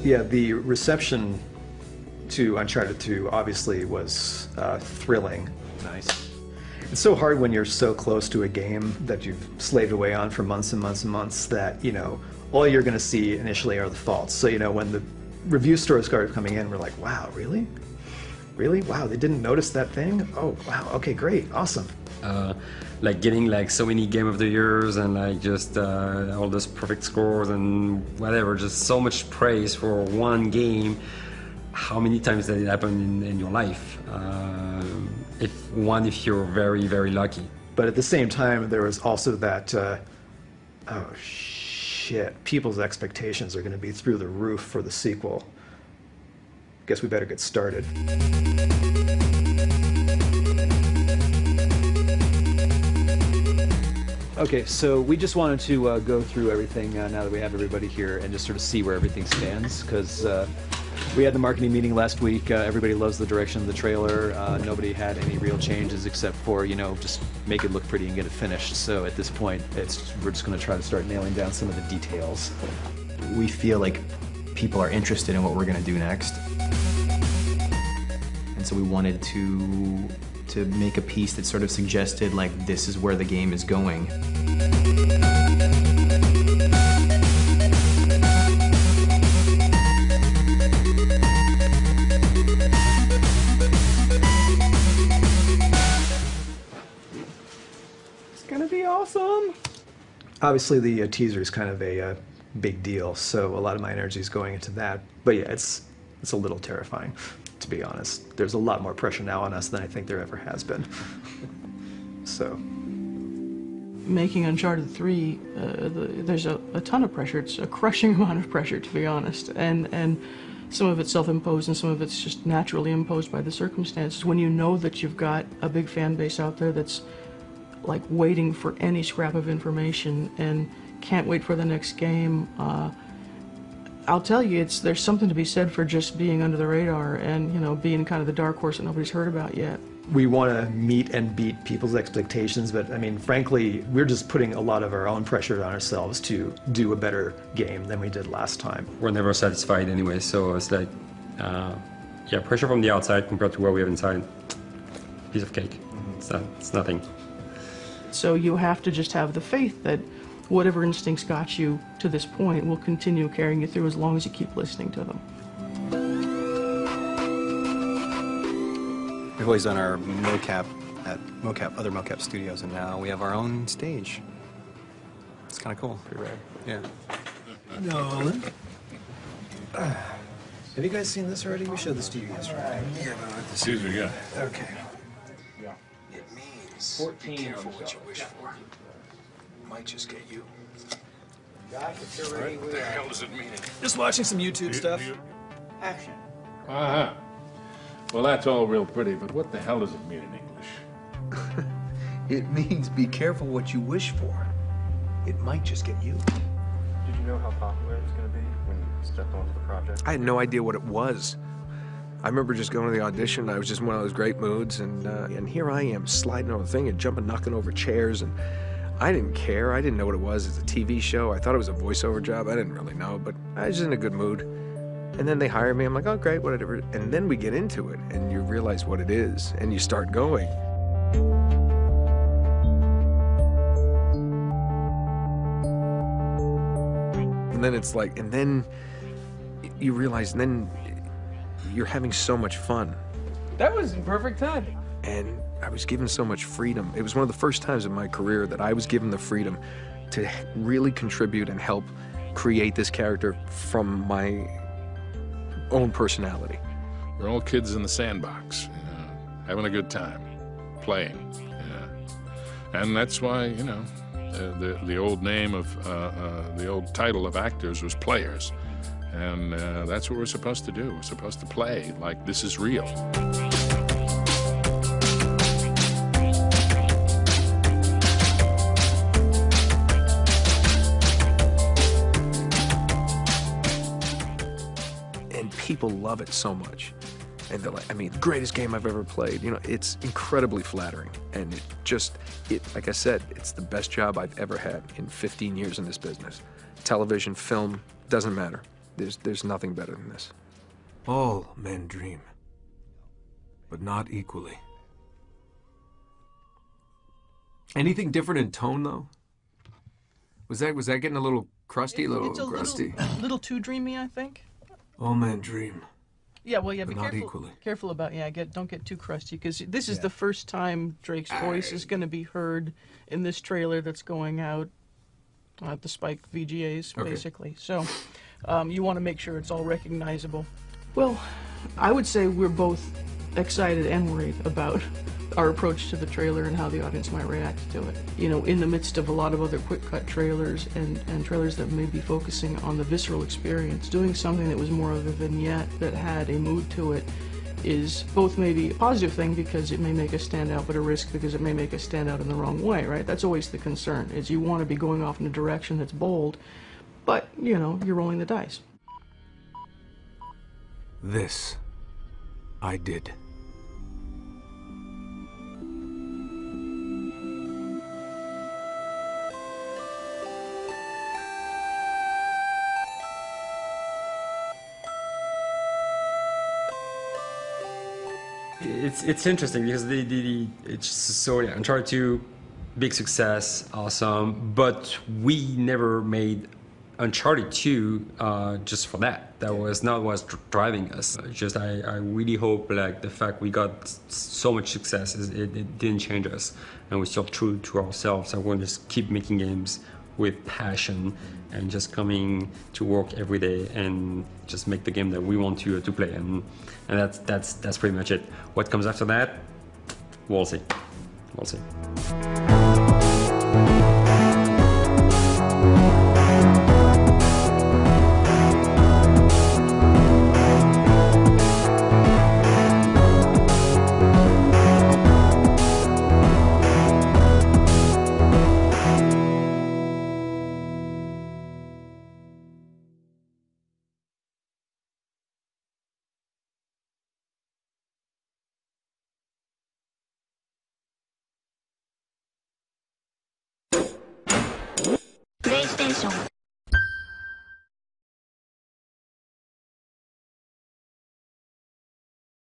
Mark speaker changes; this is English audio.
Speaker 1: Yeah, the reception to Uncharted 2 obviously was thrilling.
Speaker 2: Nice.
Speaker 1: It's so hard when you're so close to a game that you've slaved away on for months and months and months that, you know, all you're going to see initially are the faults. So, you know, when the review stores started coming in, we're like, wow, really? Really? Wow, they didn't notice that thing? Oh, wow, okay, great, awesome.
Speaker 3: Like getting like so many Game of the Years and like just all those perfect scores and whatever, just so much praise for one game. How many times did it happen in your life? If you're very, very lucky.
Speaker 1: But at the same time, there was also that, oh shit, people's expectations are going to be through the roof for the sequel. Guess we better get started.
Speaker 2: Okay, so we just wanted to go through everything now that we have everybody here and just sort of see where everything stands, because we had the marketing meeting last week. Everybody loves the direction of the trailer. Nobody had any real changes except for, you know, just make it look pretty and get it finished. So at this point, we're just going to try to start nailing down some of the details.
Speaker 4: We feel like people are interested in what we're going to do next. And so we wanted to make a piece that sort of suggested, like, this is where the game is going.
Speaker 2: It's gonna be awesome!
Speaker 1: Obviously, the teaser is kind of a big deal, so a lot of my energy is going into that. But yeah, it's a little terrifying, to be honest. There's a lot more pressure now on us than I think there ever has been. So.
Speaker 5: Making Uncharted 3, there's a ton of pressure. It's a crushing amount of pressure, to be honest. And some of it's self-imposed and some of it's just naturally imposed by the circumstances. When you know that you've got a big fan base out there that's like waiting for any scrap of information and can't wait for the next game, I'll tell you, there's something to be said for just being under the radar and, you know, being kind of the dark horse that nobody's heard about yet.
Speaker 1: We want to meet and beat people's expectations, but I mean, frankly, we're just putting a lot of our own pressure on ourselves to do a better game than we did last time.
Speaker 3: We're never satisfied anyway, so it's like, yeah, pressure from the outside compared to what we have inside. Piece of cake. It's nothing.
Speaker 5: So you have to just have the faith that whatever instincts got you to this point will continue carrying you through as long as you keep listening to them.
Speaker 6: We've always done our mocap at other mocap studios, and now we have our own stage. It's kind of cool. Pretty rad. Yeah.
Speaker 1: Nolan. Have you guys seen this already? We showed this to you yesterday.
Speaker 7: Yeah, but with the Caesar, yeah.
Speaker 1: Okay.
Speaker 7: It means 14. Be careful what you wish for. Might just get you. What the hell does it mean?
Speaker 1: Just watching some YouTube stuff.
Speaker 7: Action.
Speaker 8: Uh-huh. Well, that's all real pretty, but what the hell does it mean in English?
Speaker 7: It means be careful what you wish for. It might just get you.
Speaker 9: Did you know how popular it was going to be when you stepped onto the project?
Speaker 10: I had no idea what it was. I remember just going to the audition. I was just in one of those great moods, and here I am sliding on the thing and jumping, knocking over chairs, and I didn't care. I didn't know what it was. It's a TV show. I thought it was a voiceover job. I didn't really know, but I was just in a good mood. And then they hire me. I'm like, oh, great, whatever. And then we get into it, and you realize what it is, and you start going. And then it's like, and then you realize, and then you're having so much fun.
Speaker 9: That was in perfect timing.
Speaker 10: And I was given so much freedom. It was one of the first times in my career that I was given the freedom to really contribute and help create this character from my own personality.
Speaker 8: We're all kids in the sandbox, having a good time, playing. And that's why, you know, the old name of, the old title of actors was players. And that's what we're supposed to do. We're supposed to play like this is real.
Speaker 10: And people love it so much. And they're like, I mean, the greatest game I've ever played. You know, it's incredibly flattering. And like I said, it's the best job I've ever had in 15 years in this business. Television, film, doesn't matter. There's nothing better than this.
Speaker 11: All men dream, but not equally. Anything different in tone, though? Was that getting a little crusty,
Speaker 5: It's a
Speaker 11: crusty?
Speaker 5: little too dreamy, I think.
Speaker 11: All men dream.
Speaker 5: Yeah, well, yeah,
Speaker 11: But
Speaker 5: be
Speaker 11: not
Speaker 5: careful.
Speaker 11: equally.
Speaker 5: Careful about don't get too crusty, because this is the first time Drake's voice is going to be heard in this trailer that's going out at the Spike VGAs, basically. So you want to make sure it's all recognizable. Well, I would say we're both excited and worried about our approach to the trailer and how the audience might react to it. You know, in the midst of a lot of other quick-cut trailers and trailers that may be focusing on the visceral experience, doing something that was more of a vignette that had a mood to it is both maybe a positive thing because it may make us stand out, but a risk because it may make us stand out in the wrong way, right? That's always the concern, is you want to be going off in a direction that's bold, but, you know, you're rolling the dice.
Speaker 11: This I did.
Speaker 3: It's interesting because it's so yeah, Uncharted 2, big success, awesome, but we never made Uncharted 2 just for that. That was not what's driving us. Just I really hope like the fact we got so much success it didn't change us, and we're still true to ourselves. I want to just keep making games with passion and just coming to work every day and just make the game that we want to play, and that's pretty much it. What comes after that, we'll see.